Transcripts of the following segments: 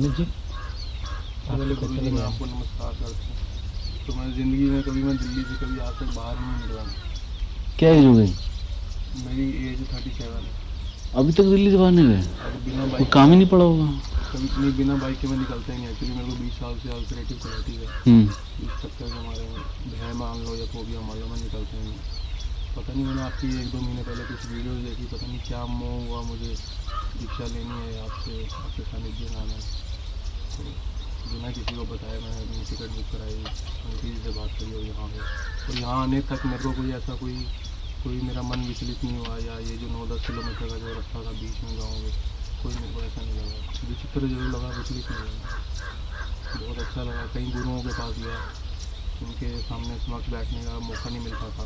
सुमित जी पहले गुरु जी मैं आपको नमस्कार करता हूँ। तो मैं ज़िंदगी में कभी मैं दिल्ली से कभी आज तक बाहर नहीं निकला। क्या एज हो गई? मेरी एज 37 है। अभी तक दिल्ली से बाहर नहीं गए? और बिना कोई बाइक काम ही नहीं पड़ा होगा। कभी नहीं, बिना बाइक के मैं निकलता ही नहीं। एक्चुअली मेरे को 20 साल से अल्सरेटिव कोलाइटिस है। इस चक्कर के हमारे भय मान लो या फोबिया मान लो, मैं निकलता ही नहीं। पता नहीं, मैंने आपकी 1-2 महीने पहले कुछ वीडियोस देखी, पता नहीं क्या मोह हुआ मुझे, दीक्षा लेनी है आपसे, आपके सानिध्य में आना है। तो बिना किसी को बताए मैंने अपनी टिकट बुक कराई, उनकी से बात करी और यहाँ पे। और यहाँ आने तक मेरे को कोई ऐसा कोई मेरा मन विचलित नहीं हुआ, या ये जो 9-10 किलोमीटर का जो रास्ता था बीच में गाँव में, कोई मेरे को ऐसा नहीं लगा। विचित्र जरूर लगा, विचलित नहीं लगा। बहुत अच्छा लगा। कई गुरुओं के पास गया, उनके सामने समक्ष बैठने का मौका नहीं मिलता था।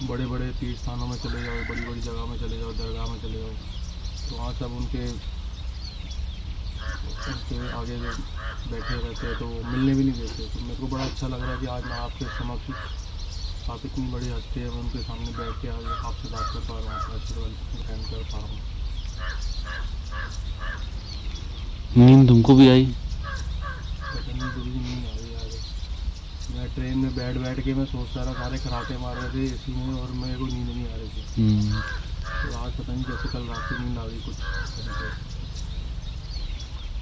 बड़े बड़े तीर्थ स्थानों में चले जाओ, बड़ी बड़ी जगह में चले जाओ, दरगाह में चले जाओ, तो वहाँ सब उनके आगे जो बैठे रहते हैं तो वो मिलने भी नहीं देते। तो मेरे को बड़ा अच्छा लग रहा है कि आज मैं आपके समक्ष, आप इतनी बड़ी हस्ती है, मैं उनके सामने बैठ के आज आपसे बात कर पा रहा हूँ, आपका आशीर्वाद ग्रहण कर पा रहा हूँ। नींद तुमको भी आई? पता नहीं, गुरु जी नींद आ गई आज। मैं ट्रेन में बैठ के मैं सोचता रहा, सारे खराटे मार रहे थे एसी में और मेरे को नींद नहीं आ रही थी। तो आज पता नहीं कैसे कल रात से नींद आ गई कुछ।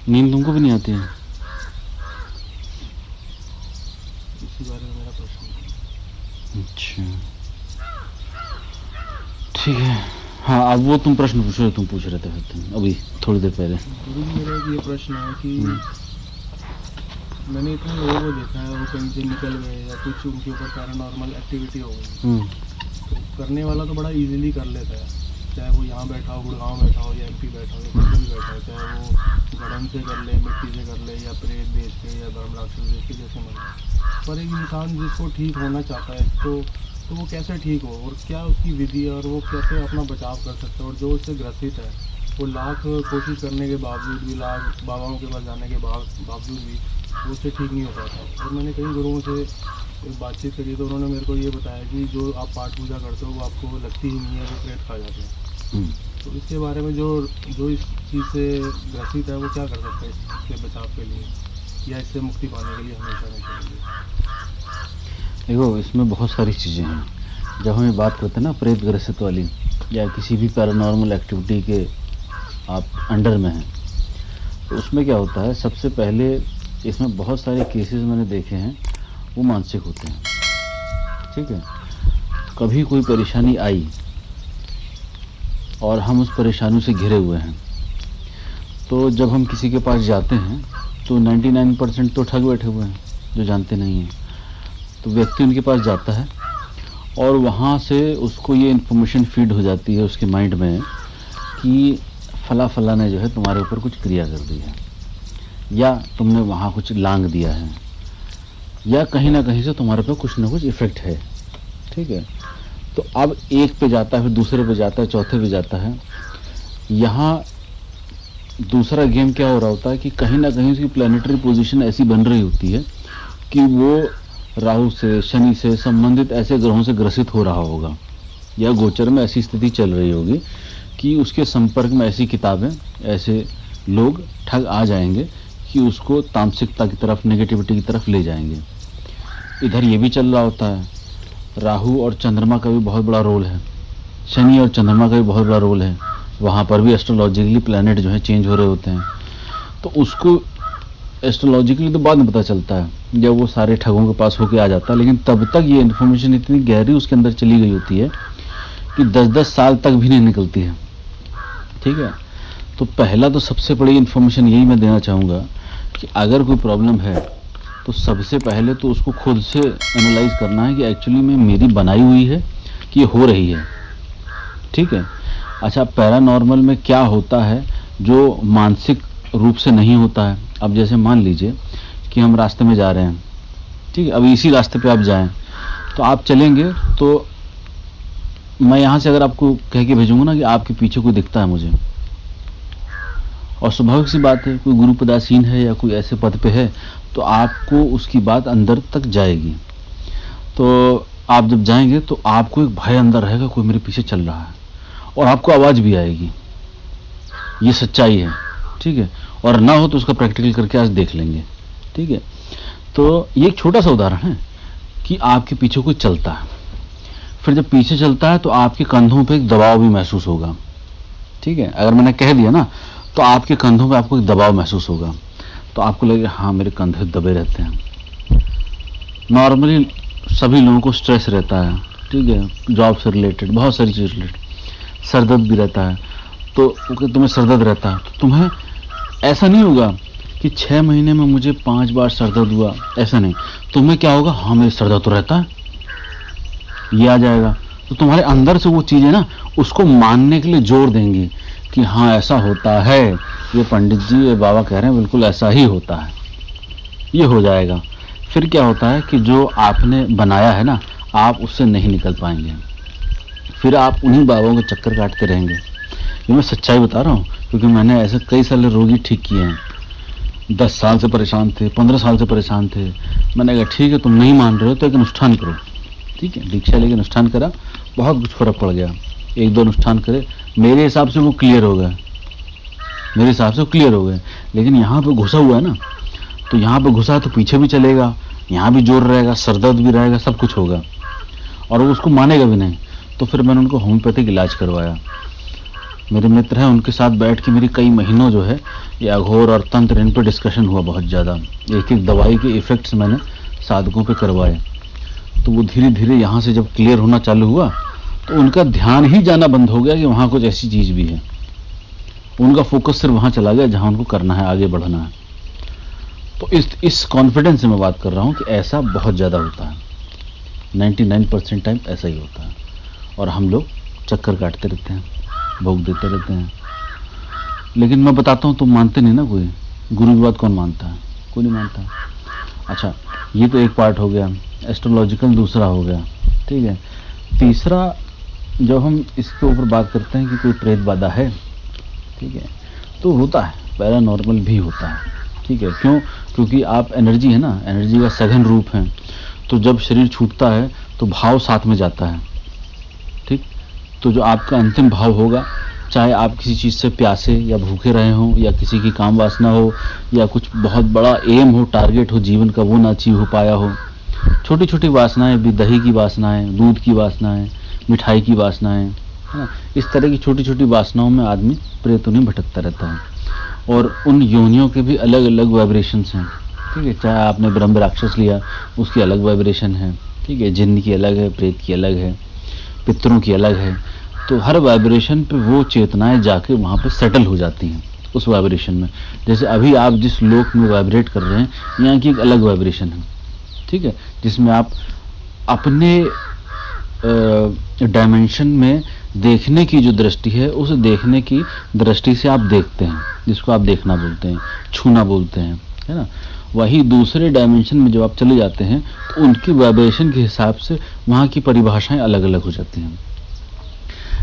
नींद तुमको भी नहीं आती है? इसी बारे में मेरा प्रश्न है। अच्छा ठीक है। हाँ, अब वो तुम प्रश्न पूछो, तुम पूछ रहे थे तुम अभी थोड़ी देर पहले। गुरु जी मेरा ये प्रश्न है कि मैंने इतने लोगों को देखा है, वो कहीं से निकल गए या कुछ उनके ऊपर पैरानॉर्मल एक्टिविटी हो गई, तो करने वाला तो बड़ा इजीली कर लेता है, चाहे वो यहाँ बैठा हो, गुड़गांव बैठा हो या एमपी बैठा हो या कहीं भी बैठा हो, चाहे वो गड़न से कर ले, मिट्टी से कर ले, या प्रेत बेच के या धर्म राक्षस बेच के, जैसे मर्जी। पर एक इंसान जिसको ठीक होना चाहता है तो वो कैसे ठीक हो, और क्या उसकी विधि है, और वो कैसे अपना बचाव कर सकता है। और जो उससे ग्रसित है वो लाख कोशिश करने के बावजूद भी, लाख बाबाओं के पास जाने के बावजूद भी वो उससे ठीक नहीं हो पाता। और मैंने कई गुरुओं से बातचीत करी तो उन्होंने मेरे को ये बताया कि जो आप पाठ पूजा करते हो वो आपको लगती ही नहीं है, वो प्रेत खा जाते हैं। तो इसके बारे में जो इस चीज़ से ग्रसित है वो क्या कर सकता है इसके बचाव के लिए, या इससे मुक्ति पाने के लिए हमेशा के लिए? देखो, इसमें बहुत सारी चीज़ें हैं। जब हम ये बात करते हैं ना प्रेत ग्रसित वाली या किसी भी पैरानॉर्मल एक्टिविटी के आप अंडर में हैं, तो उसमें क्या होता है, सबसे पहले इसमें बहुत सारे केसेस मैंने देखे हैं, वो मानसिक होते हैं। ठीक है, कभी कोई परेशानी आई और हम उस परेशानी से घिरे हुए हैं, तो जब हम किसी के पास जाते हैं तो 99% तो ठग बैठे हुए हैं जो जानते नहीं हैं। तो व्यक्ति उनके पास जाता है और वहाँ से उसको ये इन्फॉर्मेशन फीड हो जाती है उसके माइंड में कि फला ने जो है तुम्हारे ऊपर कुछ क्रिया कर दी है, या तुमने वहाँ कुछ लांग दिया है, या कहीं ना कहीं से तुम्हारे पे कुछ ना कुछ इफेक्ट है। ठीक है, तो अब एक पे जाता है, फिर दूसरे पे जाता है, चौथे पे जाता है। यहाँ दूसरा गेम क्या हो रहा होता है कि कहीं ना कहीं उसकी प्लानिटरी पोजीशन ऐसी बन रही होती है कि वो राहु से, शनि से संबंधित ऐसे ग्रहों से ग्रसित हो रहा होगा, या गोचर में ऐसी स्थिति चल रही होगी कि उसके संपर्क में ऐसी किताबें, ऐसे लोग ठग आ जाएंगे कि उसको तामसिकता की तरफ, नेगेटिविटी की तरफ ले जाएंगे। इधर ये भी चल रहा होता है, राहु और चंद्रमा का भी बहुत बड़ा रोल है, शनि और चंद्रमा का भी बहुत बड़ा रोल है, वहाँ पर भी एस्ट्रोलॉजिकली प्लैनेट जो है चेंज हो रहे होते हैं। तो उसको एस्ट्रोलॉजिकली तो बाद में पता चलता है जब वो सारे ठगों के पास होके आ जाता है, लेकिन तब तक ये इन्फॉर्मेशन इतनी गहरी उसके अंदर चली गई होती है कि 10-10 साल तक भी नहीं निकलती है। ठीक है, तो पहला तो सबसे बड़ी इन्फॉर्मेशन यही मैं देना चाहूँगा कि अगर कोई प्रॉब्लम है तो सबसे पहले तो उसको खुद से एनालाइज करना है कि एक्चुअली में मेरी बनाई हुई है कि ये हो रही है। ठीक है, अच्छा, पैरानॉर्मल में क्या होता है जो मानसिक रूप से नहीं होता है। अब जैसे मान लीजिए कि हम रास्ते में जा रहे हैं, ठीक है, अब इसी रास्ते पे आप जाएं तो आप चलेंगे, तो मैं यहाँ से अगर आपको कह के भेजूंगा ना कि आपके पीछे कोई दिखता है मुझे, और स्वाभाविक सी बात है कोई गुरु पदासीन है या कोई ऐसे पद पे है, तो आपको उसकी बात अंदर तक जाएगी। तो आप जब जाएंगे तो आपको एक भय अंदर रहेगा, कोई मेरे पीछे चल रहा है, और आपको आवाज़ भी आएगी। ये सच्चाई है। ठीक है, और ना हो तो उसका प्रैक्टिकल करके आज देख लेंगे, ठीक है। तो ये एक छोटा सा उदाहरण है कि आपके पीछे कोई चलता है, फिर जब पीछे चलता है तो आपके कंधों पे एक दबाव भी महसूस होगा, ठीक है। अगर मैंने कह दिया ना तो आपके कंधों पे आपको एक दबाव महसूस होगा, तो आपको लगेगा हाँ मेरे कंधे दबे रहते हैं। नॉर्मली सभी लोगों को स्ट्रेस रहता है, ठीक है, जॉब से रिलेटेड, बहुत सारी चीज़ रिलेटेड, सरदर्द भी रहता है। तो तुम्हें सरदर्द रहता है तो तुम्हें ऐसा नहीं होगा कि 6 महीने में मुझे 5 बार सरदर्द हुआ, ऐसा नहीं। तुम्हें क्या होगा, हाँ मेरे सरदर्द तो रहता है, ये आ जाएगा। तो तुम्हारे अंदर से वो चीज़ें ना उसको मानने के लिए जोर देंगी कि हाँ ऐसा होता है, ये पंडित जी ये बाबा कह रहे हैं बिल्कुल ऐसा ही होता है, ये हो जाएगा। फिर क्या होता है कि जो आपने बनाया है ना आप उससे नहीं निकल पाएंगे, फिर आप उन्हीं बाबाओं के चक्कर काटते रहेंगे। ये मैं सच्चाई बता रहा हूँ क्योंकि मैंने ऐसे कई सारे रोगी ठीक किए हैं। 10 साल से परेशान थे, 15 साल से परेशान थे। मैंने कहा ठीक है तुम नहीं मान रहे हो तो एक अनुष्ठान करो, ठीक है। दीक्षा लेके अनुष्ठान करा, बहुत कुछ फर्क पड़ गया। 1-2 अनुष्ठान करे, मेरे हिसाब से वो क्लियर हो गए, मेरे हिसाब से क्लियर हो गए। लेकिन यहाँ पे घुसा हुआ है ना, तो यहाँ पे घुसा तो पीछे भी चलेगा, यहाँ भी जोर रहेगा, सरदर्द भी रहेगा, सब कुछ होगा और वो उसको मानेगा भी नहीं। तो फिर मैंने उनको होम्योपैथिक इलाज करवाया। मेरे मित्र हैं, उनके साथ बैठ के मेरी कई महीनों जो है ये अघोर और तंत्र इन पर डिस्कशन हुआ बहुत ज़्यादा। एक एक दवाई के इफ़ेक्ट्स मैंने साधकों पे करवाए। तो वो धीरे धीरे यहाँ से जब क्लियर होना चालू हुआ तो उनका ध्यान ही जाना बंद हो गया कि वहाँ कुछ ऐसी चीज़ भी है। उनका फोकस सिर्फ वहाँ चला गया जहाँ उनको करना है, आगे बढ़ना है। तो इस कॉन्फिडेंस से मैं बात कर रहा हूँ कि ऐसा बहुत ज़्यादा होता है, 99% टाइम ऐसा ही होता है। और हम लोग चक्कर काटते रहते हैं, भोग देते रहते हैं। लेकिन मैं बताता हूँ तुम मानते नहीं ना, कोई गुरु की बात कौन मानता है, कोई नहीं मानता। अच्छा ये तो एक पार्ट हो गया, एस्ट्रोलॉजिकल दूसरा हो गया, ठीक है। तीसरा जब हम इसके ऊपर बात करते हैं कि कोई प्रेत बाधा है, ठीक है, तो होता है, पैरानॉर्मल भी होता है, ठीक है। क्यों? क्योंकि आप एनर्जी है ना, एनर्जी का सघन रूप है। तो जब शरीर छूटता है तो भाव साथ में जाता है, ठीक। तो जो आपका अंतिम भाव होगा, चाहे आप किसी चीज़ से प्यासे या भूखे रहे हों, या किसी की काम वासना हो, या कुछ बहुत बड़ा एम हो, टारगेट हो जीवन का, वो ना अचीव हो पाया हो, छोटी छोटी वासनाएं भी, दही की वासनाएं, दूध की वासनाएं, मिठाई की वासनाएं, है ना, इस तरह की छोटी छोटी वासनाओं में आदमी प्रेतों में भटकता रहता है। और उन योनियों के भी अलग अलग वाइब्रेशंस हैं, ठीक है। चाहे आपने ब्रह्म राक्षस लिया, उसकी अलग वाइब्रेशन है, ठीक है, जिन्न की अलग है, प्रेत की अलग है, पितरों की अलग है। तो हर वाइब्रेशन पे वो चेतनाएं जाके वहाँ पे सेटल हो जाती हैं उस वाइब्रेशन में। जैसे अभी आप जिस लोक में वाइब्रेट कर रहे हैं, यहाँ की एक अलग वाइब्रेशन है, ठीक है, जिसमें आप अपने डायमेंशन में देखने की जो दृष्टि है, उस देखने की दृष्टि से आप देखते हैं, जिसको आप देखना बोलते हैं, छूना बोलते हैं, है ना। वही दूसरे डायमेंशन में जब आप चले जाते हैं तो उनकी वाइब्रेशन के हिसाब से वहाँ की परिभाषाएं अलग अलग हो जाती हैं,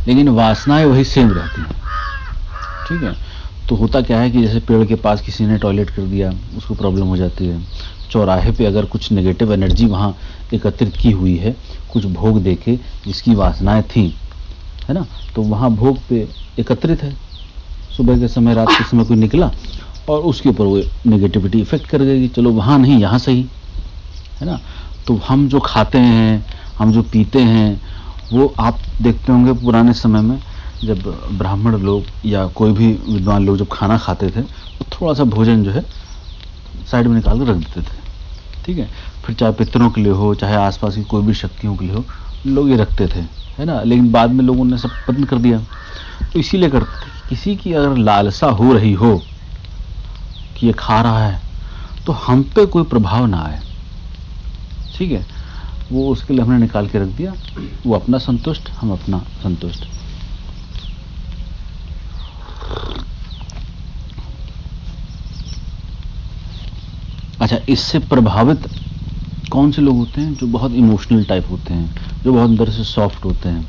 लेकिन वासनाएं वही सेम रहती हैं, ठीक है। तो होता क्या है कि जैसे पेड़ के पास किसी ने टॉयलेट कर दिया, उसको प्रॉब्लम हो जाती है। चौराहे पे अगर कुछ नेगेटिव एनर्जी वहाँ एकत्रित की हुई है, कुछ भोग देके जिसकी वासनाएं थी, है ना, तो वहाँ भोग पे एकत्रित है, सुबह के समय, रात के समय कोई निकला और उसके ऊपर वो नेगेटिविटी इफेक्ट कर गई, चलो वहाँ नहीं यहाँ सही, है ना। तो हम जो खाते हैं, हम जो पीते हैं, वो आप देखते होंगे पुराने समय में जब ब्राह्मण लोग या कोई भी विद्वान लोग जब खाना खाते थे तो थोड़ा सा भोजन जो है साइड में निकाल कर रख देते थे, ठीक है। फिर चाहे पितरों के लिए हो, चाहे आसपास की कोई भी शक्तियों के लिए हो, लोग ये रखते थे, है ना। लेकिन बाद में लोगों ने सब बंद कर दिया। तो इसीलिए करते थे, किसी की अगर लालसा हो रही हो कि ये खा रहा है तो हम पे कोई प्रभाव ना आए, ठीक है, वो उसके लिए हमने निकाल के रख दिया। वो अपना संतुष्ट, हम अपना संतुष्ट। अच्छा, इससे प्रभावित कौन से लोग होते हैं? जो बहुत इमोशनल टाइप होते हैं, जो बहुत अंदर से सॉफ्ट होते हैं,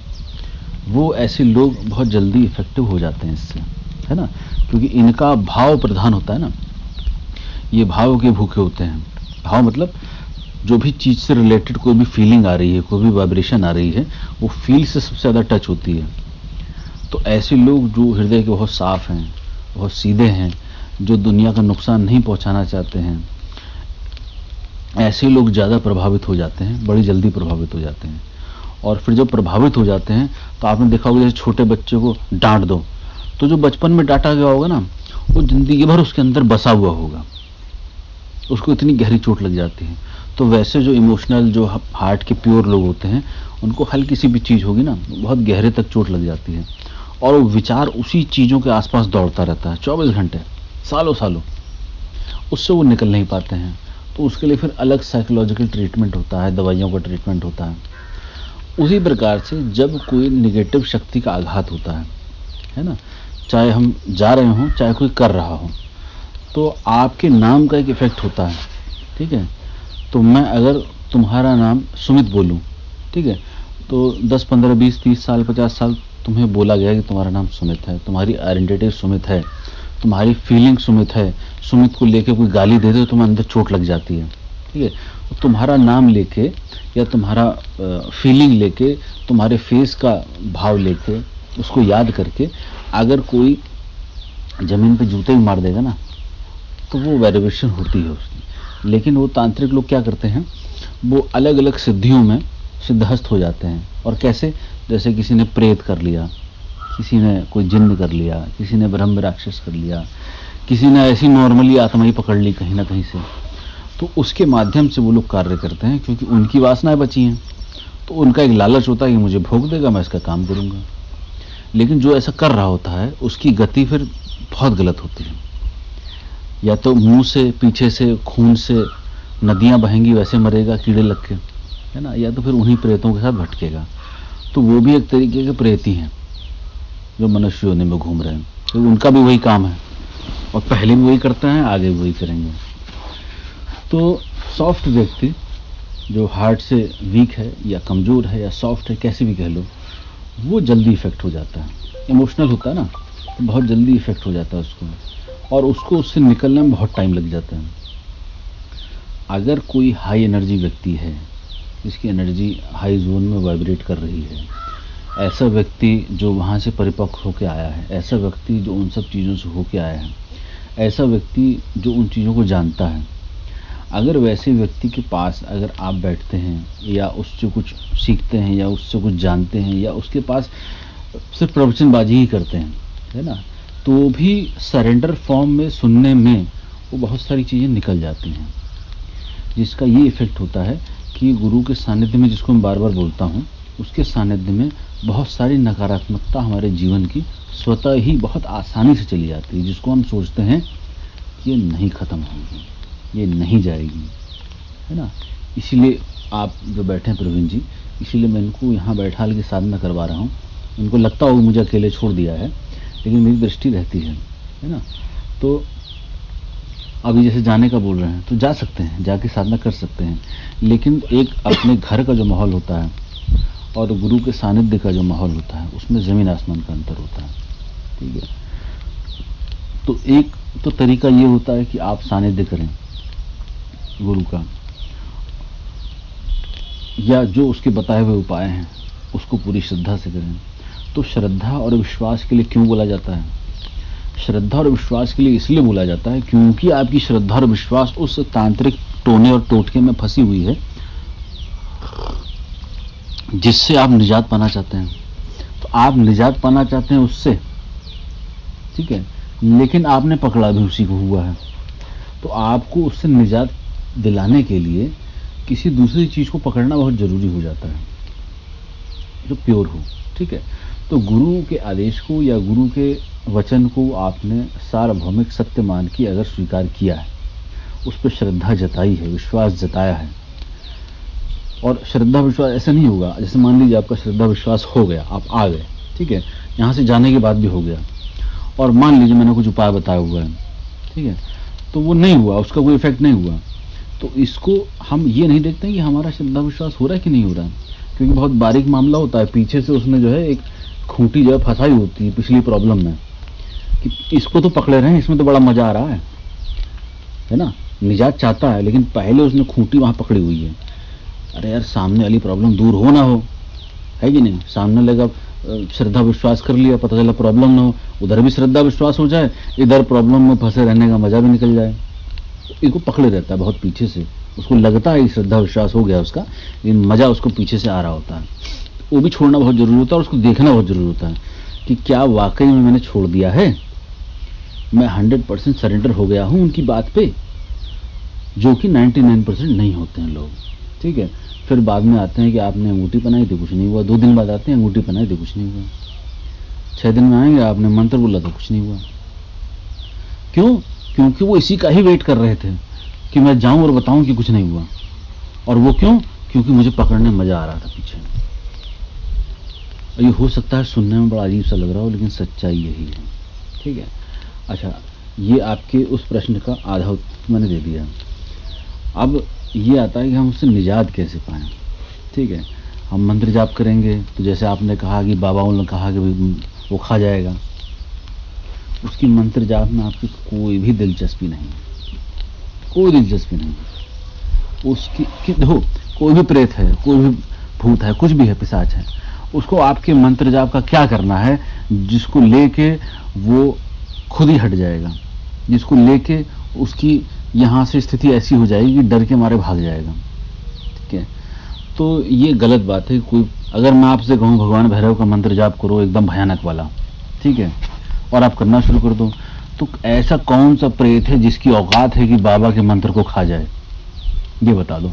वो ऐसे लोग बहुत जल्दी इफेक्टिव हो जाते हैं इससे, है ना, क्योंकि इनका भाव प्रधान होता है ना। ये भाव के भूखे होते हैं। भाव मतलब जो भी चीज से रिलेटेड कोई भी फीलिंग आ रही है, कोई भी वाइब्रेशन आ रही है, वो फील से सबसे ज्यादा टच होती है। तो ऐसे लोग जो हृदय के बहुत साफ हैं, बहुत सीधे हैं, जो दुनिया का नुकसान नहीं पहुंचाना चाहते हैं, ऐसे लोग ज़्यादा प्रभावित हो जाते हैं, बड़ी जल्दी प्रभावित हो जाते हैं। और फिर जब प्रभावित हो जाते हैं तो आपने देखा होगा जैसे छोटे बच्चे को डांट दो तो जो बचपन में डांटा गया होगा ना, वो जिंदगी भर उसके अंदर बसा हुआ होगा, उसको इतनी गहरी चोट लग जाती है। तो वैसे जो इमोशनल, जो हार्ट के प्योर लोग होते हैं, उनको हल्की सी भी चीज़ होगी ना, बहुत गहरे तक चोट लग जाती है और वो विचार उसी चीज़ों के आसपास दौड़ता रहता है 24 घंटे, सालों सालों, उससे वो निकल नहीं पाते हैं। तो उसके लिए फिर अलग साइकोलॉजिकल ट्रीटमेंट होता है, दवाइयों का ट्रीटमेंट होता है। उसी प्रकार से जब कोई निगेटिव शक्ति का आघात होता है ना, चाहे हम जा रहे हों चाहे कोई कर रहा हो, तो आपके नाम का एक इफेक्ट होता है। ठीक है, तो मैं अगर तुम्हारा नाम सुमित बोलूं, ठीक है, तो 10, 15, 20, 30 साल, 50 साल तुम्हें बोला गया कि तुम्हारा नाम सुमित है, तुम्हारी आइडेंटिटी सुमित है, तुम्हारी फीलिंग सुमित है। सुमित को लेके कोई गाली दे दे तो तुम्हें अंदर चोट लग जाती है। ठीक है, तुम्हारा नाम लेके या तुम्हारा फीलिंग लेके, तुम्हारे फेस का भाव लेके, उसको याद करके अगर कोई जमीन पे जूते भी मार देगा ना, तो वो वेरिएशन होती है उसकी। लेकिन वो तांत्रिक लोग क्या करते हैं, वो अलग अलग सिद्धियों में सिद्धहस्त हो जाते हैं। और कैसे, जैसे किसी ने प्रेत कर लिया, किसी ने कोई जिन्न कर लिया, किसी ने ब्रह्म राक्षस कर लिया, किसी ने ऐसी नॉर्मली आत्मा ही पकड़ ली कहीं ना कहीं से, तो उसके माध्यम से वो लोग कार्य करते हैं, क्योंकि उनकी वासनाएं बची हैं। तो उनका एक लालच होता है कि मुझे भोग देगा, मैं इसका काम करूंगा। लेकिन जो ऐसा कर रहा होता है उसकी गति फिर बहुत गलत होती है। या तो मुंह से, पीछे से, खून से नदियां बहेंगी, वैसे मरेगा कीड़े लग के, है ना, या तो फिर उन्हीं प्रेतों के साथ भटकेगा। तो वो भी एक तरीके के प्रेत ही हैं जो मनुष्य योनि में घूम रहे हैं, तो उनका भी वही काम है और पहले भी वही करते हैं, आगे भी वही करेंगे। तो सॉफ्ट व्यक्ति जो हार्ट से वीक है या कमज़ोर है या सॉफ्ट है, कैसे भी कह लो, वो जल्दी इफेक्ट हो जाता है। इमोशनल होता है ना, तो बहुत जल्दी इफेक्ट हो जाता है उसको, और उसको उससे निकलने में बहुत टाइम लग जाता है। अगर कोई हाई एनर्जी व्यक्ति है, जिसकी एनर्जी हाई जोन में वाइब्रेट कर रही है, ऐसा व्यक्ति जो वहाँ से परिपक्व होकर आया है, ऐसा व्यक्ति जो उन सब चीज़ों से होकर आया है, ऐसा व्यक्ति जो उन चीज़ों को जानता है, अगर वैसे व्यक्ति के पास अगर आप बैठते हैं या उससे कुछ सीखते हैं या उससे कुछ जानते हैं या उसके पास सिर्फ प्रवचनबाजी ही करते हैं, है ना, तो भी सरेंडर फॉर्म में सुनने में वो बहुत सारी चीज़ें निकल जाती हैं। जिसका ये इफ़ेक्ट होता है कि गुरु के सानिध्य में, जिसको मैं बार बार बोलता हूँ, उसके सानिध्य में बहुत सारी नकारात्मकता हमारे जीवन की स्वतः ही बहुत आसानी से चली जाती है, जिसको हम सोचते हैं कि ये नहीं ख़त्म होगी, ये नहीं जाएगी, है ना। इसीलिए आप जो बैठे हैं प्रवीण जी, इसीलिए मैं इनको यहाँ बैठा के साधना करवा रहा हूँ। इनको लगता होगा मुझे अकेले छोड़ दिया है, लेकिन मेरी दृष्टि रहती है ना। तो अभी जैसे जाने का बोल रहे हैं तो जा सकते हैं, जाके साधना कर सकते हैं, लेकिन एक अपने घर का जो माहौल होता है और गुरु के सानिध्य का जो माहौल होता है, उसमें ज़मीन आसमान का अंतर होता है। ठीक है, तो एक तो तरीका ये होता है कि आप सानिध्य करें गुरु का, या जो उसके बताए हुए उपाय हैं उसको पूरी श्रद्धा से करें। तो श्रद्धा और विश्वास के लिए क्यों बोला जाता है? श्रद्धा और विश्वास के लिए इसलिए बोला जाता है क्योंकि आपकी श्रद्धा और विश्वास उस तांत्रिक टोने और टोटके में फंसी हुई है जिससे आप निजात पाना चाहते हैं। तो आप निजात पाना चाहते हैं उससे, ठीक है, लेकिन आपने पकड़ा भी उसी को हुआ है। तो आपको उससे निजात दिलाने के लिए किसी दूसरी चीज को पकड़ना बहुत जरूरी हो जाता है जो प्योर हो। ठीक है, तो गुरु के आदेश को या गुरु के वचन को आपने सार्वभौमिक सत्य मान के अगर स्वीकार किया है, उस पर श्रद्धा जताई है, विश्वास जताया है, और श्रद्धा विश्वास ऐसा नहीं होगा जैसे मान लीजिए आपका श्रद्धा विश्वास हो गया, आप आ गए, ठीक है, यहाँ से जाने के बाद भी हो गया, और मान लीजिए मैंने कुछ उपाय बताया हुआ है, ठीक है, तो वो नहीं हुआ, उसका कोई इफेक्ट नहीं हुआ, तो इसको हम ये नहीं देखते हैं कि हमारा श्रद्धा विश्वास हो रहा है कि नहीं हो रहा है, क्योंकि बहुत बारीक मामला होता है। पीछे से उसने जो है एक खूंटी जो है फंसाई होती है पिछली प्रॉब्लम में, कि इसको तो पकड़े रहे हैं, इसमें तो बड़ा मजा आ रहा है ना, निजात चाहता है, लेकिन पहले उसने खूंटी वहां पकड़ी हुई है। अरे यार, सामने वाली प्रॉब्लम दूर हो ना हो, है कि नहीं, सामने लगा श्रद्धा विश्वास कर लिया, पता चला प्रॉब्लम ना हो, उधर भी श्रद्धा विश्वास हो जाए, इधर प्रॉब्लम में फंसे रहने का मजा भी निकल जाए। इसको पकड़े रहता है बहुत पीछे से, उसको लगता है श्रद्धा विश्वास हो गया उसका, लेकिन मजा उसको पीछे से आ रहा होता है। वो भी छोड़ना बहुत जरूरी होता है और उसको देखना बहुत जरूरी होता है कि क्या वाकई में मैंने छोड़ दिया है, मैं 100% सरेंडर हो गया हूं उनकी बात पे, जो कि 99% नहीं होते हैं लोग। ठीक है, फिर बाद में आते हैं कि आपने अंगूठी पहनाई थी कुछ नहीं हुआ, 2 दिन बाद आते हैं अंगूठी पहनाई थी कुछ नहीं हुआ, 6 दिन में आएंगे आपने मंत्र बोला था कुछ नहीं हुआ। क्यों? क्योंकि वो इसी का ही वेट कर रहे थे कि मैं जाऊं और बताऊं कि कुछ नहीं हुआ। और वो क्यों? क्योंकि मुझे पकड़ने में मजा आ रहा था पीछे। ये हो सकता है सुनने में बड़ा अजीब सा लग रहा हो, लेकिन सच्चाई यही है। ठीक है, अच्छा, ये आपके उस प्रश्न का आधा उत्तर मैंने दे दिया। अब ये आता है कि हम उससे निजात कैसे पाएं। ठीक है, हम मंत्र जाप करेंगे तो जैसे आपने कहा कि बाबाओं ने कहा कि वो खा जाएगा, उसकी मंत्र जाप में आपकी कोई भी दिलचस्पी नहीं, कोई दिलचस्पी नहीं। उसकी देखो, कोई भी प्रेत है, कोई भी भूत है, कुछ भी है, पिशाच है, उसको आपके मंत्र जाप का क्या करना है, जिसको लेके वो खुद ही हट जाएगा, जिसको लेके उसकी यहाँ से स्थिति ऐसी हो जाएगी कि डर के मारे भाग जाएगा। ठीक है, तो ये गलत बात है। कोई अगर मैं आपसे कहूँ भगवान भैरव का मंत्र जाप करो एकदम भयानक वाला, ठीक है, और आप करना शुरू कर दो, तो ऐसा कौन सा प्रेत है जिसकी औकात है कि बाबा के मंत्र को खा जाए, ये बता दो।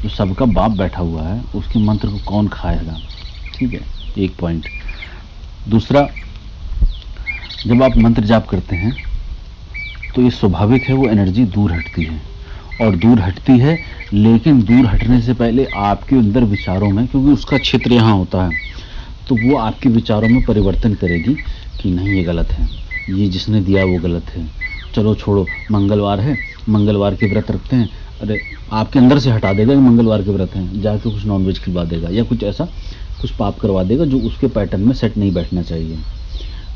जो सबका बाप बैठा हुआ है उसके मंत्र को कौन खाएगा। ठीक है, एक पॉइंट। दूसरा, जब आप मंत्र जाप करते हैं तो ये स्वाभाविक है, वो एनर्जी दूर हटती है, और दूर हटती है, लेकिन दूर हटने से पहले आपके अंदर विचारों में, क्योंकि उसका क्षेत्र यहाँ होता है, तो वो आपके विचारों में परिवर्तन करेगी कि नहीं ये गलत है, ये जिसने दिया वो गलत है, चलो छोड़ो, मंगलवार है, मंगलवार के व्रत रखते हैं। अरे आपके अंदर से हटा देगा कि मंगलवार के व्रत हैं, जाके कुछ नॉनवेज खिलवा देगा या कुछ ऐसा कुछ पाप करवा देगा जो उसके पैटर्न में सेट नहीं बैठना चाहिए,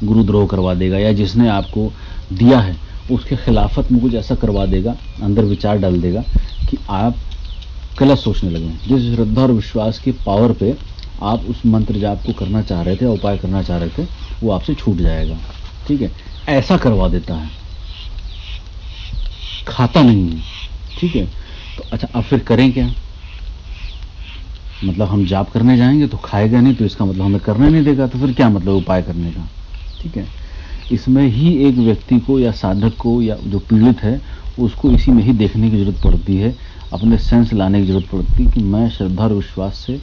गुरुद्रोह करवा देगा, या जिसने आपको दिया है उसके खिलाफत में कुछ ऐसा करवा देगा, अंदर विचार डाल देगा कि आप गलत सोचने लगे। जिस श्रद्धा और विश्वास के पावर पे आप उस मंत्र जाप को करना चाह रहे थे, उपाय करना चाह रहे थे, वो आपसे छूट जाएगा। ठीक है, ऐसा करवा देता है, खाता नहीं है। ठीक है, तो अच्छा, अब फिर करें क्या? मतलब हम जाप करने जाएंगे तो खाएगा नहीं, तो इसका मतलब हमें करने नहीं देगा, तो फिर क्या मतलब उपाय करने का। ठीक है, इसमें ही एक व्यक्ति को या साधक को या जो पीड़ित है उसको इसी में ही देखने की जरूरत पड़ती है, अपने सेंस लाने की जरूरत पड़ती है कि मैं श्रद्धा और विश्वास से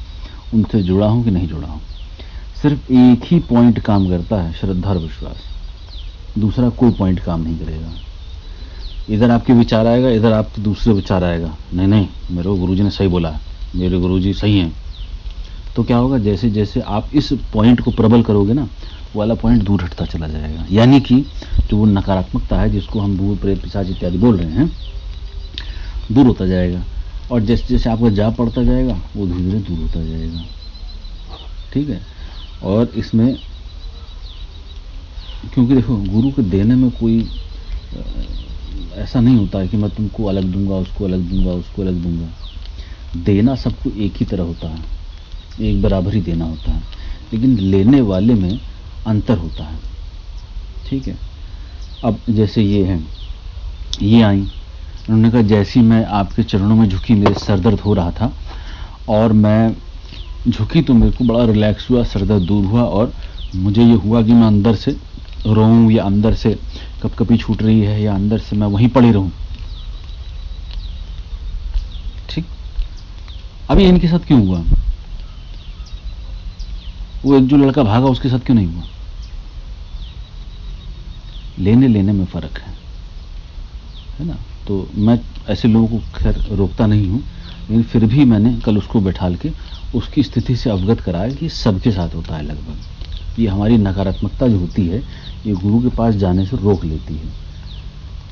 उनसे जुड़ा हूं कि नहीं जुड़ा हूं। सिर्फ एक ही पॉइंट काम करता है, श्रद्धा और विश्वास, दूसरा कोई पॉइंट काम नहीं करेगा। इधर आपके विचार आएगा, इधर आपके दूसरे विचार आएगा, नहीं नहीं मेरे को गुरुजी ने सही बोला, मेरे गुरुजी सही हैं, तो क्या होगा, जैसे जैसे आप इस पॉइंट को प्रबल करोगे ना, वाला पॉइंट दूर हटता चला जाएगा। यानी कि जो वो नकारात्मकता है जिसको हम भूत प्रेत पिशाच इत्यादि बोल रहे हैं, दूर होता जाएगा, और जैसे जैसे आपका जाप पड़ता जाएगा वो धीरे धीरे दूर होता जाएगा। ठीक है, और इसमें क्योंकि देखो गुरु के देने में कोई ऐसा नहीं होता है कि मैं तुमको अलग दूंगा, उसको अलग दूंगा, उसको अलग दूंगा। देना सबको एक ही तरह होता है, एक बराबर ही देना होता है, लेकिन लेने वाले में अंतर होता है। ठीक है, अब जैसे ये हैं, ये आई, उन्होंने कहा जैसी मैं आपके चरणों में झुकी, मेरे सर दर्द हो रहा था और मैं झुकी तो मेरे को बड़ा रिलैक्स हुआ, सर दर्द दूर हुआ, और मुझे ये हुआ कि मैं अंदर से रोऊं या अंदर से कपकपी छूट रही है या अंदर से मैं वहीं पड़ी रहूं। ठीक, अभी इनके साथ क्यों हुआ? वो एक जो लड़का भागा उसके साथ क्यों नहीं हुआ? लेने लेने में फर्क है ना। तो मैं ऐसे लोगों को खैर रोकता नहीं हूं, लेकिन फिर भी मैंने कल उसको बैठाल के उसकी स्थिति से अवगत कराया कि सबके साथ होता है लगभग। ये हमारी नकारात्मकता जो होती है ये गुरु के पास जाने से रोक लेती है,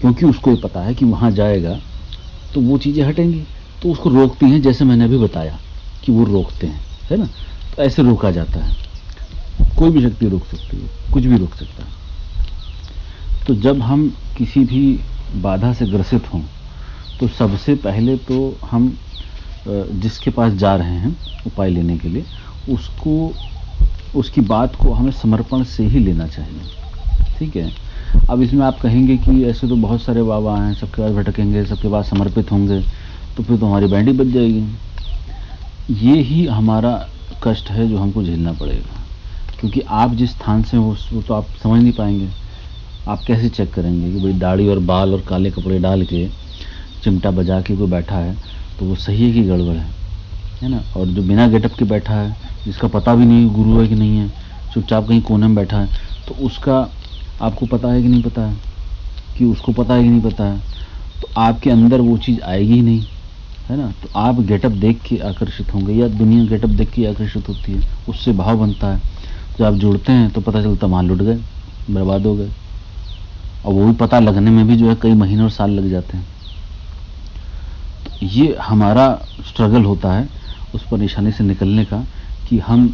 क्योंकि उसको ये पता है कि वहां जाएगा तो वो चीजें हटेंगी, तो उसको रोकती हैं, जैसे मैंने अभी बताया कि वो रोकते हैं, है ना। तो ऐसे रोका जाता है, कोई भी शक्ति रोक सकती है, कुछ भी रोक सकता है। तो जब हम किसी भी बाधा से ग्रसित हों तो सबसे पहले तो हम जिसके पास जा रहे हैं उपाय लेने के लिए, उसको, उसकी बात को हमें समर्पण से ही लेना चाहिए, ठीक है। अब इसमें आप कहेंगे कि ऐसे तो बहुत सारे बाबा हैं, सबके पास भटकेंगे, सबके पास समर्पित होंगे, तो फिर तो हमारी बैंड ही बज जाएगी। ये ही हमारा कष्ट है जो हमको झेलना पड़ेगा, क्योंकि आप जिस स्थान से हो वो तो आप समझ नहीं पाएंगे। आप कैसे चेक करेंगे कि भाई दाढ़ी और बाल और काले कपड़े डाल के चिमटा बजा के कोई बैठा है तो वो सही है कि गड़बड़ है ना। और जो बिना गेटअप के बैठा है, जिसका पता भी नहीं गुरु है कि नहीं है, चुपचाप कहीं कोने में बैठा है, तो उसका आपको पता है कि नहीं पता है, कि उसको पता है कि नहीं पता है, तो आपके अंदर वो चीज़ आएगी ही नहीं, है ना। तो आप गेटअप देख के आकर्षित होंगे, या दुनिया गेटअप देख के आकर्षित होती है, उससे भाव बनता है। जब आप जुड़ते हैं तो पता चलता मान लुट गए, बर्बाद हो गए, और वो भी पता लगने में भी जो है कई महीने और साल लग जाते हैं। तो ये हमारा स्ट्रगल होता है उस परेशानी से निकलने का, कि हम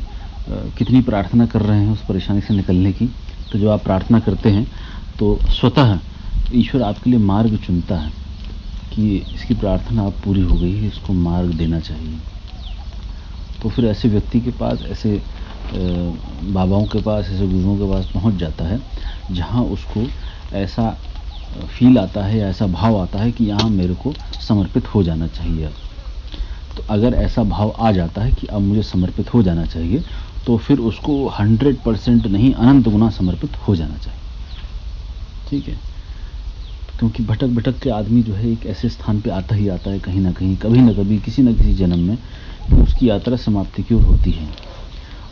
कितनी प्रार्थना कर रहे हैं उस परेशानी से निकलने की। तो जब आप प्रार्थना करते हैं तो स्वतः ईश्वर आपके लिए मार्ग चुनता है कि इसकी प्रार्थना अब पूरी हो गई है, इसको मार्ग देना चाहिए। तो फिर ऐसे व्यक्ति के पास, ऐसे बाबाओं के पास, ऐसे गुरुओं के पास पहुंच जाता है जहां उसको ऐसा फील आता है या ऐसा भाव आता है कि यहाँ मेरे को समर्पित हो जाना चाहिए। तो अगर ऐसा भाव आ जाता है कि अब मुझे समर्पित हो जाना चाहिए, तो फिर उसको 100% नहीं, अनंत गुना समर्पित हो जाना चाहिए, ठीक है। क्योंकि भटक भटक के आदमी जो है एक ऐसे स्थान पे आता ही आता है कहीं ना कहीं, कभी ना कभी, किसी न किसी जन्म में, कि उसकी यात्रा समाप्ति की ओर होती है।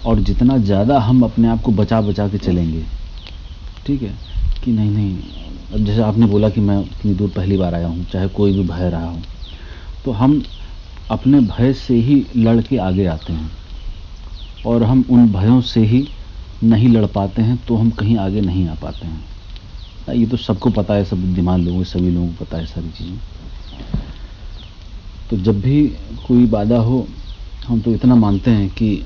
और जितना ज़्यादा हम अपने आप को बचा बचा के चलेंगे, ठीक है, कि नहीं नहीं, अब जैसे आपने बोला कि मैं इतनी दूर पहली बार आया हूँ, चाहे कोई भी भय रहा हो, तो हम अपने भय से ही लड़ के आगे आते हैं, और हम उन भयों से ही नहीं लड़ पाते हैं तो हम कहीं आगे नहीं आ पाते हैं। ये तो सबको पता है, सब बुद्धिमान लोगों, सभी लोगों को पता है सारी चीज़ें। तो जब भी कोई बाधा हो, हम तो इतना मानते हैं कि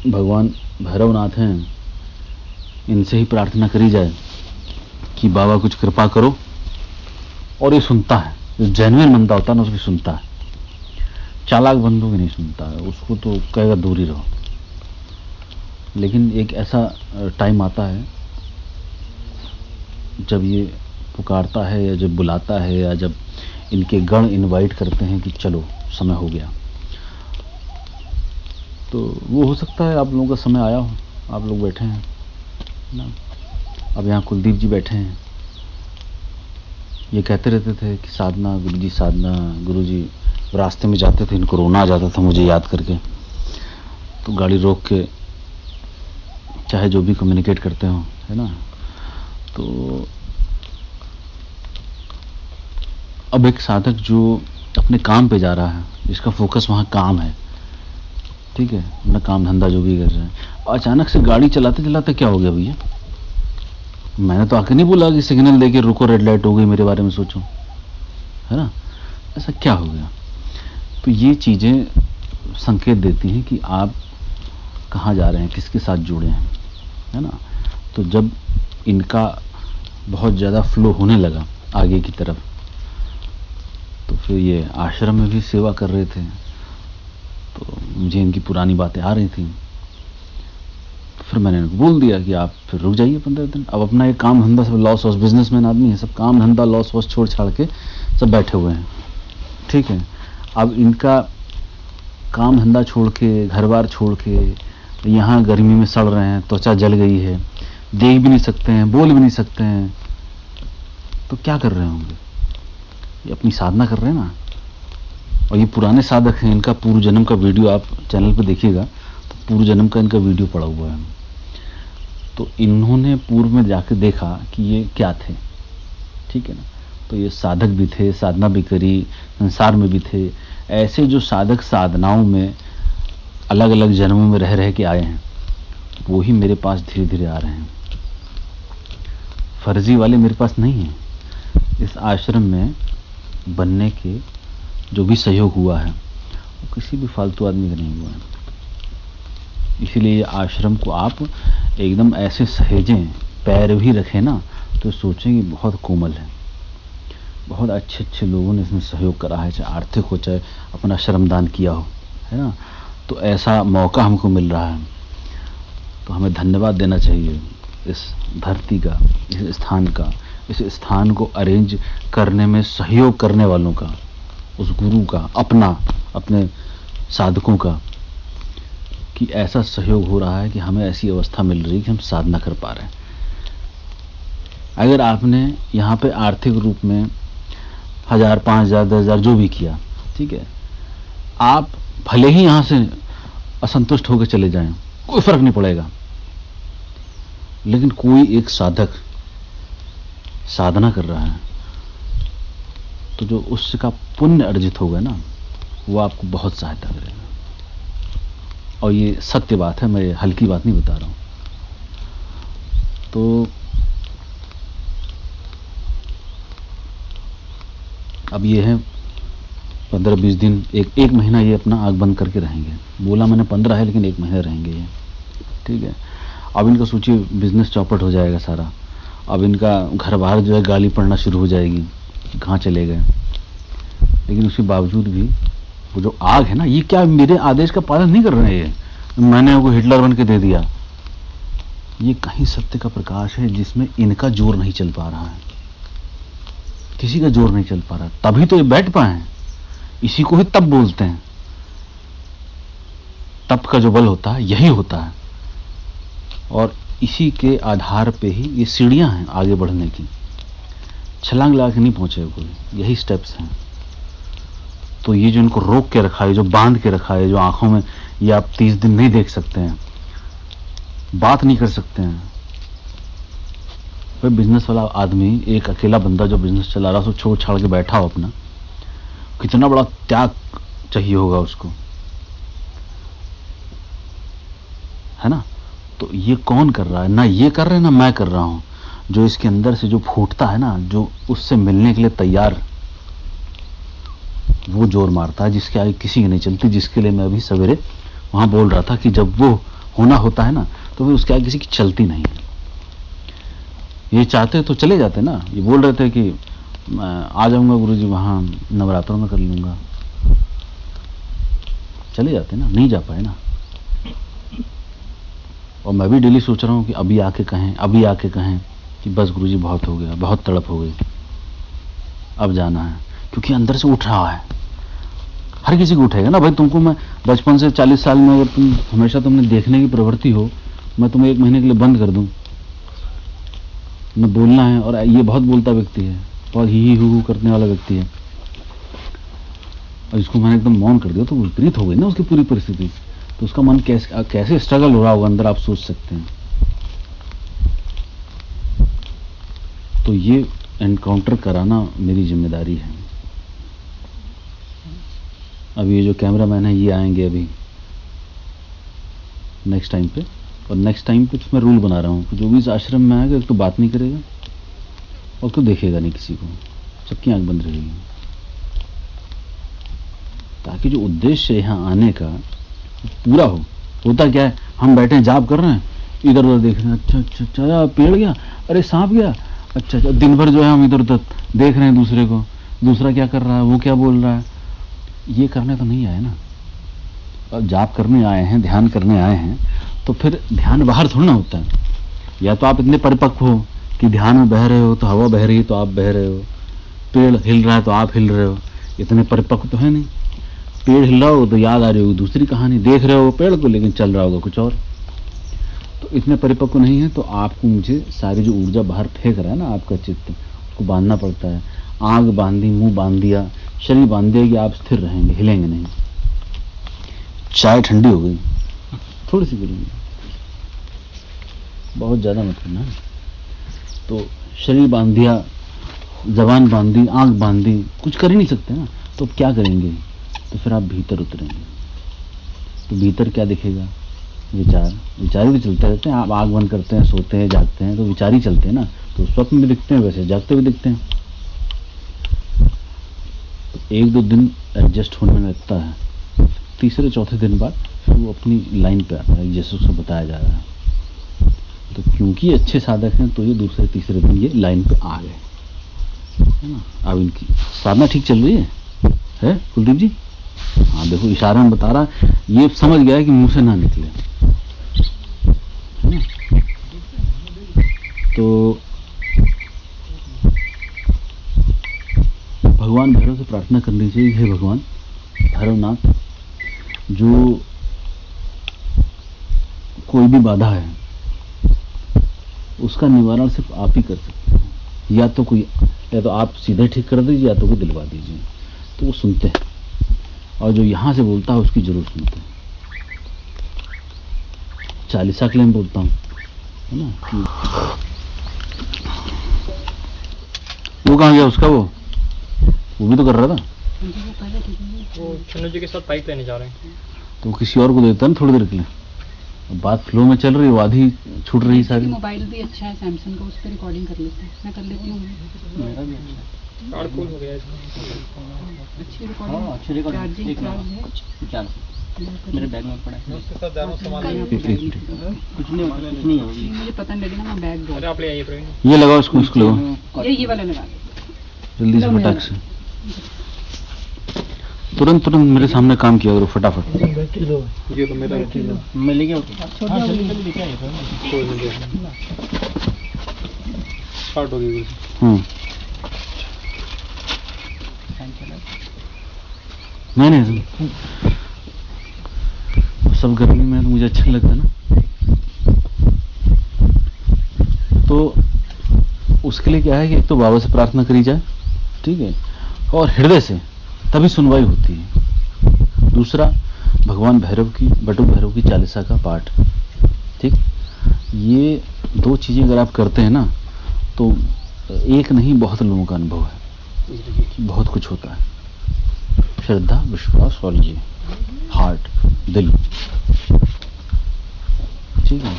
भगवान भैरवनाथ हैं, इनसे ही प्रार्थना करी जाए कि बाबा कुछ कृपा करो, और ये सुनता है। जो जेन्युइन बंदा होता है ना, उसकी सुनता है। चालाक बंदों की नहीं सुनता है, उसको तो कहेगा दूर ही रहो। लेकिन एक ऐसा टाइम आता है जब ये पुकारता है, या जब बुलाता है, या जब इनके गण इनवाइट करते हैं कि चलो समय हो गया, तो वो हो सकता है आप लोगों का समय आया हो, आप लोग बैठे हैं ना। अब यहाँ कुलदीप जी बैठे हैं, ये कहते रहते थे कि साधना गुरुजी, साधना गुरुजी। रास्ते में जाते थे, इनको रोना आ जाता था मुझे याद करके, तो गाड़ी रोक के, चाहे जो भी कम्युनिकेट करते हो, है ना। तो अब एक साधक जो अपने काम पे जा रहा है, जिसका फोकस वहाँ काम है, ठीक है, अपना काम धंधा जो भी कर रहे हैं, अचानक से गाड़ी चलाते चलाते क्या हो गया भैया, मैंने तो आके नहीं बोला कि सिग्नल देके रुको, रेड लाइट हो गई, मेरे बारे में सोचो, है ना, ऐसा क्या हो गया। तो ये चीज़ें संकेत देती हैं कि आप कहाँ जा रहे हैं, किसके साथ जुड़े हैं, है ना। तो जब इनका बहुत ज़्यादा फ्लो होने लगा आगे की तरफ, तो फिर ये आश्रम में भी सेवा कर रहे थे, तो मुझे इनकी पुरानी बातें आ रही थी। तो फिर मैंने इनको बोल दिया कि आप फिर रुक जाइए 15 दिन। अब अपना एक काम धंधा, सब लॉस वॉस, बिजनेसमैन आदमी है, सब काम धंधा लॉस वॉस छोड़ छाड़ के सब बैठे हुए हैं, ठीक है। अब इनका काम धंधा छोड़ के, घर बार छोड़ के यहाँ गर्मी में सड़ रहे हैं, त्वचा जल गई है, देख भी नहीं सकते हैं, बोल भी नहीं सकते हैं, तो क्या कर रहे होंगे, ये अपनी साधना कर रहे हैं ना। और ये पुराने साधक हैं, इनका पूर्व जन्म का वीडियो आप चैनल पे देखिएगा, तो पूर्व जन्म का इनका वीडियो पड़ा हुआ है। तो इन्होंने पूर्व में जाके देखा कि ये क्या थे, ठीक है ना। तो ये साधक भी थे, साधना भी करी, संसार में भी थे। ऐसे जो साधक साधनाओं में अलग अलग जन्मों में रह रह के आए हैं, वो ही मेरे पास धीरे धीरे आ रहे हैं। फर्जी वाले मेरे पास नहीं हैं। इस आश्रम में बनने के जो भी सहयोग हुआ है, वो किसी भी फालतू आदमी का नहीं हुआ है। इसीलिए ये आश्रम को आप एकदम ऐसे सहेजें, पैर भी रखें ना, तो सोचें कि बहुत कोमल है। बहुत अच्छे अच्छे लोगों ने इसमें सहयोग करा है, चाहे आर्थिक हो, चाहे अपना श्रमदान किया हो, है ना। तो ऐसा मौका हमको मिल रहा है, तो हमें धन्यवाद देना चाहिए इस धरती का, इस स्थान का, इस स्थान को अरेंज करने में सहयोग करने वालों का, उस गुरु का, अपने साधकों का, कि ऐसा सहयोग हो रहा है कि हमें ऐसी अवस्था मिल रही है कि हम साधना कर पा रहे हैं। अगर आपने यहाँ पे आर्थिक रूप में 1000, 5000, 10,000 जो भी किया, ठीक है, आप भले ही यहाँ से असंतुष्ट होकर चले जाएं, कोई फर्क नहीं पड़ेगा, लेकिन कोई एक साधक साधना कर रहा है तो जो उसका पुण्य अर्जित होगा ना, वो आपको बहुत सहायता करेगा। और ये सत्य बात है, मैं हल्की बात नहीं बता रहा हूं। तो अब ये है 15-20 दिन, एक महीना ये अपना आग बंद करके रहेंगे। बोला मैंने 15 है, लेकिन 1 महीना रहेंगे ये, ठीक है। अब इनका सोचिए बिजनेस चौपट हो जाएगा सारा। अब इनका घर बाहर जो है गाली पड़ना शुरू हो जाएगी, कहाँ चले गए। लेकिन उसके बावजूद भी वो जो आग है ना, ये क्या मेरे आदेश का पालन नहीं कर रहे हैं, मैंने वो हिटलर बन के दे दिया। ये कहीं सत्य का प्रकाश है जिसमें इनका जोर नहीं चल पा रहा है, किसी का जोर नहीं चल पा रहा, तभी तो ये बैठ पाए हैं। इसी को ही तप बोलते हैं। तप का जो बल होता है यही होता है, और इसी के आधार पे ही ये सीढ़ियां हैं आगे बढ़ने की। छलांग लगा के नहीं पहुंचे कोई, यही स्टेप्स हैं। तो ये जो इनको रोक के रखा है, जो बांध के रखा है, जो आंखों में ये आप 30 दिन नहीं देख सकते हैं, बात नहीं कर सकते हैं। भाई बिजनेस वाला आदमी, एक अकेला बंदा जो बिजनेस चला रहा है, उसको छोड़ छाड़ के बैठा हो अपना, कितना बड़ा त्याग चाहिए होगा उसको, है ना। तो ये कौन कर रहा है? ना ये कर रहे हैं, ना मैं कर रहा हूं। जो इसके अंदर से जो फूटता है ना, जो उससे मिलने के लिए तैयार, वो जोर मारता है, जिसके आगे किसी की नहीं चलती। जिसके लिए मैं अभी सवेरे वहां बोल रहा था कि जब वो होना होता है ना, तो फिर उसके आगे किसी की चलती नहीं है। ये चाहते तो चले जाते ना। ये बोल रहे थे कि आ जाऊंगा गुरुजी, वहां नवरात्रों में कर लूंगा, चले जाते ना, नहीं जा पाए ना। और मैं भी डेली सोच रहा हूं कि अभी आके कहें कि बस गुरुजी बहुत हो गया, बहुत तड़प हो गई, अब जाना है। क्योंकि अंदर से उठ रहा है, हर किसी को उठेगा ना भाई। तुमको मैं बचपन से 40 साल में, अगर तुम हमेशा तुमने देखने की प्रवृत्ति हो, मैं तुम्हें 1 महीने के लिए बंद कर दूं, न बोलना है। और ये बहुत बोलता व्यक्ति है, बहुत ही हू करने वाला व्यक्ति है, और इसको मैंने एकदम मौन कर दिया, तो विपरीत हो गई ना उसकी पूरी परिस्थिति। तो उसका मन कैसे स्ट्रगल हो रहा होगा अंदर, आप सोच सकते हैं। तो ये एनकाउंटर कराना मेरी जिम्मेदारी है। अब ये जो कैमरामैन है ये आएंगे अभी नेक्स्ट टाइम पे, और नेक्स्ट टाइम पे तो मैं रूल बना रहा हूँ कि जो भी इस आश्रम में आएगा, एक तो बात नहीं करेगा और तो देखेगा नहीं किसी को, सबकी आंख बंद रहेगी, ताकि जो उद्देश्य है यहाँ आने का पूरा हो। होता क्या है, हम बैठे जाप कर रहे हैं, इधर उधर देख रहे हैं, अच्छा पेड़ गया, अरे सांप गया, अच्छा दिन भर जो है हम इधर उधर देख रहे हैं दूसरे को, दूसरा क्या कर रहा है, वो क्या बोल रहा है। ये करने तो नहीं आए ना। अब जाप करने आए हैं, ध्यान करने आए हैं, तो फिर ध्यान बाहर थोड़ा ना होता है। या तो आप इतने परिपक्व हो कि ध्यान में बह रहे हो तो हवा बह रही है तो आप बह रहे हो, पेड़ हिल रहा है तो आप हिल रहे हो, इतने परिपक्व तो है नहीं। पेड़ हिल रहा हो तो याद आ रही होगी दूसरी कहानी, देख रहे हो पेड़ को लेकिन चल रहा होगा कुछ और। तो इतने परिपक्व नहीं है, तो आपको मुझे सारी जो ऊर्जा बाहर फेंक रहा है ना आपका चित्त, उसको बांधना पड़ता है। आंख बांधी, मुंह बांध दिया, शरीर बांध दिया कि आप स्थिर रहेंगे, हिलेंगे नहीं। चाय ठंडी हो गई, थोड़ी सी करेंगे, बहुत ज्यादा मत करना। तो शरीर बांध दिया, जबान बांधी, आंख बांधी, कुछ कर ही नहीं सकते ना, तो क्या करेंगे। तो फिर आप भीतर उतरेंगे, तो भीतर क्या दिखेगा, विचार ही तो चलते रहते हैं। आप आंख बंद करते हैं, सोते हैं, जागते हैं, तो विचार ही चलते हैं ना। तो स्वप्न में दिखते हैं, वैसे जागते हुए दिखते हैं। तो 1-2 दिन एडजस्ट होने में लगता है, तीसरे चौथे दिन बाद फिर वो अपनी लाइन पे आता है, जैसे उसे बताया जा रहा है। तो क्योंकि अच्छे साधक हैं, तो ये दूसरे तीसरे दिन ये लाइन पे आ गए, है ना। अब इनकी साधना ठीक चल रही है कुलदीप जी? हाँ देखो इशारे में बता रहा, ये समझ गया है कि मुंह से ना निकले, है ना। तो भगवान भैरव से प्रार्थना करनी चाहिए, हे भगवान भैरवनाथ, जो कोई भी बाधा है उसका निवारण सिर्फ आप ही कर सकते हैं। या तो आप सीधे ठीक कर दीजिए, या तो कोई दिलवा दीजिए, तो वो सुनते हैं। और जो यहाँ से बोलता है उसकी जरूर सुनते हैं। चालीसा के लिए मैं बोलता हूँ, है ना। वो कहाँ गया उसका, वो भी तो कर रहा था। वो चन्नू जी के साथ पाइप लेने जा रहे हैं। तो किसी और को देता है ना थोड़ी देर के लिए। बात फ्लो में चल रही है, वो आधी छूट रही सारी। मोबाइल भी अच्छा है सैमसंग का, उस पर रिकॉर्डिंग कर लेते हैं। मैं कर लेती हूँ। मेरा भी अच्छा है। कार्ड फुल हो गया है। अच्छी रिकॉर्डिंग। हाँ अच्छी रिकॉर्डिंग। चार्जिंग एक चार्ज है। चार्ज मेरे बैग में पड़ा है। उसके साथ जा रहा हूँ सामान लेने। कुछ नहीं होगी। मुझे पता नहीं लगेगा, मैं बैग अरे आप ले आइए प्रवीण। ये लगाओ, इसको लगाओ ये वाला लगा। जल्दी से, फटाक से, तुरंत मेरे सामने काम किया करो फटाफट। ये तो मेरा मैं ले गया। स्टार्ट हो गई। नहीं सब गर्मी में तो मुझे अच्छा लगता है ना। तो उसके लिए क्या है कि एक तो बाबा से प्रार्थना करी जाए, ठीक है, और हृदय से, तभी सुनवाई होती है। दूसरा, भगवान भैरव की, बटुक भैरव की चालीसा का पाठ, ठीक। ये दो चीजें अगर आप करते हैं ना, तो एक नहीं बहुत लोगों का अनुभव है, बहुत कुछ होता है। श्रद्धा, विश्वास और ये हार्ट, दिल, ठीक है।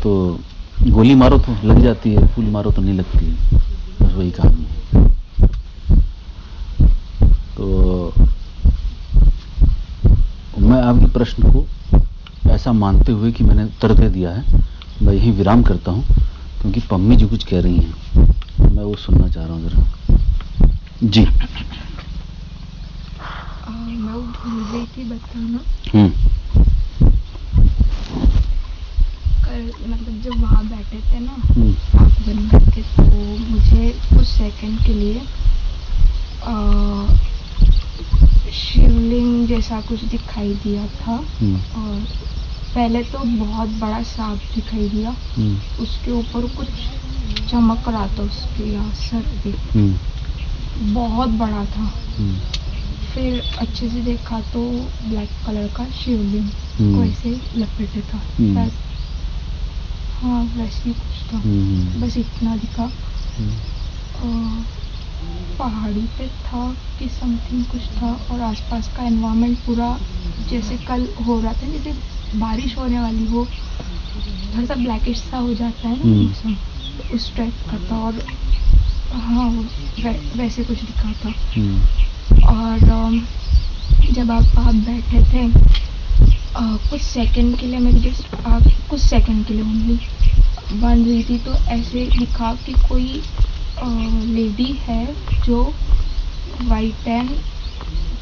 तो गोली मारो तो लग जाती है, फूल मारो तो नहीं लगती है, बस वही कहानी है। तो मैं आपके प्रश्न को ऐसा मानते हुए कि मैंने उत्तर दे दिया है, मैं यही विराम करता हूँ, क्योंकि पम्मी जी कुछ कह रही हैं, मैं वो सुनना चाह रहा हूँ जरा जी। मैं वो भूल गई थी बताना। कल मतलब जब वहाँ बैठे थे ना आप बनकर के, तो मुझे कुछ सेकंड के लिए शिवलिंग जैसा कुछ दिखाई दिया था। और पहले तो बहुत बड़ा सांप दिखाई दिया, उसके ऊपर कुछ चमक रहा था, उसके सर पे बहुत बड़ा था। फिर अच्छे से देखा तो ब्लैक कलर का शिवलिंग को ऐसे लपेटे था, शायद हाँ वैसे ही कुछ था, बस इतना दिखा। पहाड़ी पे था कि समथिंग कुछ था, और आसपास का एनवायरनमेंट पूरा जैसे कल हो रहा था, जैसे बारिश होने वाली हो, थोड़ा सा ब्लैकिश सा हो जाता है ना मौसम, तो उस टाइप का था। और हाँ वैसे कुछ दिखा था। और जब आप बैठे थे कुछ सेकंड के लिए, मेरी जस्ट कुछ सेकंड के लिए ओनली बंद हुई थी, तो ऐसे दिखा कि कोई लेडी है जो वाइट एंड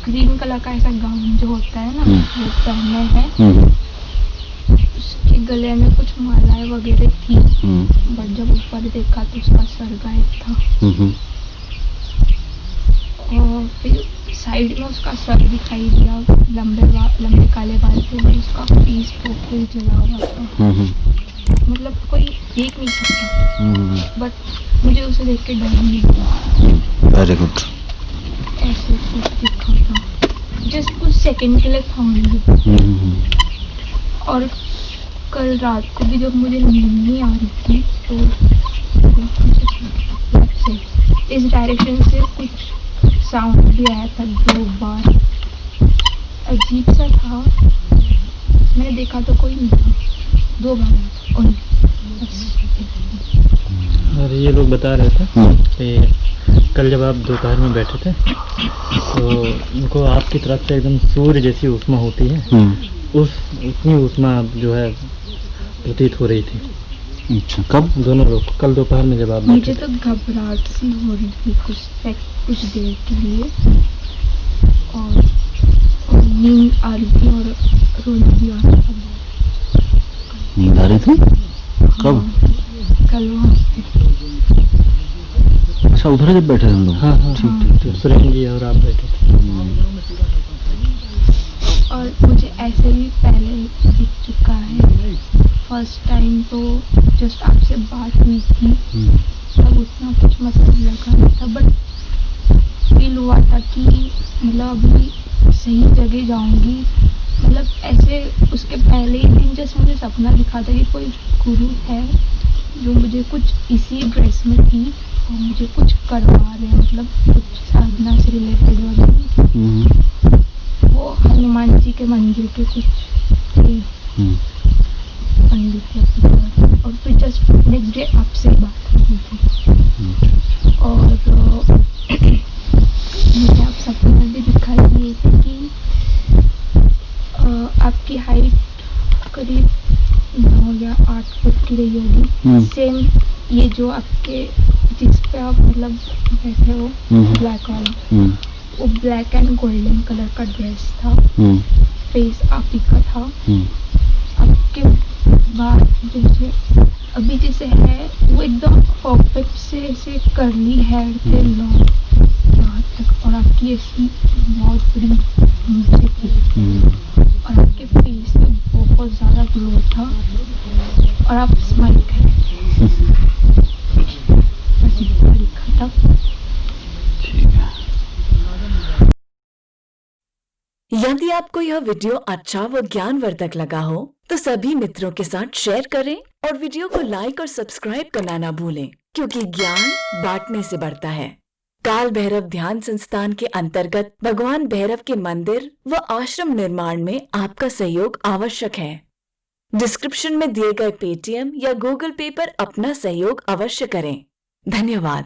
ग्रीन कलर का ऐसा गाउन जो होता है ना, वो पहने हैं। उसके गले में कुछ मालाएं वगैरह थी, बट जब ऊपर देखा तो उसका सर गायब था। और फिर साइड में उसका सर दिखाई दिया, लंबे काले बाल थे, बट उसका पीस पोखल जला हुआ था। मतलब कोई देख नहीं सकता, बट मुझे उसे देख के डर नहीं लगा। Very good. ऐसे कुछ दिखा था, जस्ट कुछ सेकंड के लिए था मुझे। और कल रात को भी जब मुझे नींद नहीं आ रही थी, तो इस डायरेक्शन से कुछ साउंड भी आया था 2 बार, अजीब सा था। मैंने देखा तो कोई नहीं था, 2 बार आया था। और ये लोग बता रहे थे कि कल जब आप दोपहर में बैठे थे, तो उनको आपकी तरफ से एकदम सूर्य जैसी ऊष्मा होती है, उतनी ऊष्मा जो है प्रतीत हो रही थी। अच्छा, कब? दोनों लोग कल दोपहर में जब आप मुझे तो घबराहट सी हो रही थी कुछ देर के लिए, और नींद आ रही थी और रोना भी आ रहा था। नींद आ रही थी? कब? कल वहाँ पे। अच्छा, उधर जब बैठे थे हम लोग? हाँ हाँ ठीक हाँ, ठीक ठीक। सुरेंद्र जी और आप बैठे थे। और मुझे ऐसे भी पहले दिख चुका है। फर्स्ट टाइम तो जस्ट आपसे बात हुई थी, तब उतना कुछ मतलब लगा नहीं था, बट फील हुआ था कि मतलब अभी सही जगह जाऊंगी। मतलब ऐसे उसके पहले ही दिन जस्ट मुझे सपना दिखा था कि कोई गुरु है जो मुझे कुछ इसी ड्रेस में थी और मुझे कुछ करवा रहे हैं, मतलब कुछ साधना से रिलेटेड वगैरह। वो हनुमान जी के मंदिर के कुछ थे पंडित थे, और फिर जस्ट नेक्स्ट डे आपसे बात हुई थी। और मुझे आप सपने में भी दिखाई दिए थे कि आपकी हाइट करीब 9 या 8 फुट की रही होगी। सेम ये जो आपके जिस पे आप मतलब बैठे हो ब्लैक वाला, वो ब्लैक एंड गोल्डन कलर का ड्रेस था। फेस आप ही का था। आपके बाल जैसे अभी जैसे है वो एकदम परफेक्ट से ऐसे करली हेयर थे, लॉन्ग यहाँ तक, और आपकी ऐसी बहुत बड़ी नीचे थी, और आपके फेस पे बहुत ज़्यादा ग्लो था, और आप स्माइल कर रहे थे। बस इतना लिखा था। ठीक है। यदि आपको यह वीडियो अच्छा व ज्ञानवर्धक लगा हो तो सभी मित्रों के साथ शेयर करें और वीडियो को लाइक और सब्सक्राइब करना ना भूलें, क्योंकि ज्ञान बांटने से बढ़ता है। काल भैरव ध्यान संस्थान के अंतर्गत भगवान भैरव के मंदिर व आश्रम निर्माण में आपका सहयोग आवश्यक है। डिस्क्रिप्शन में दिए गए पेटीएम या गूगल पे पर अपना सहयोग अवश्य करें। धन्यवाद।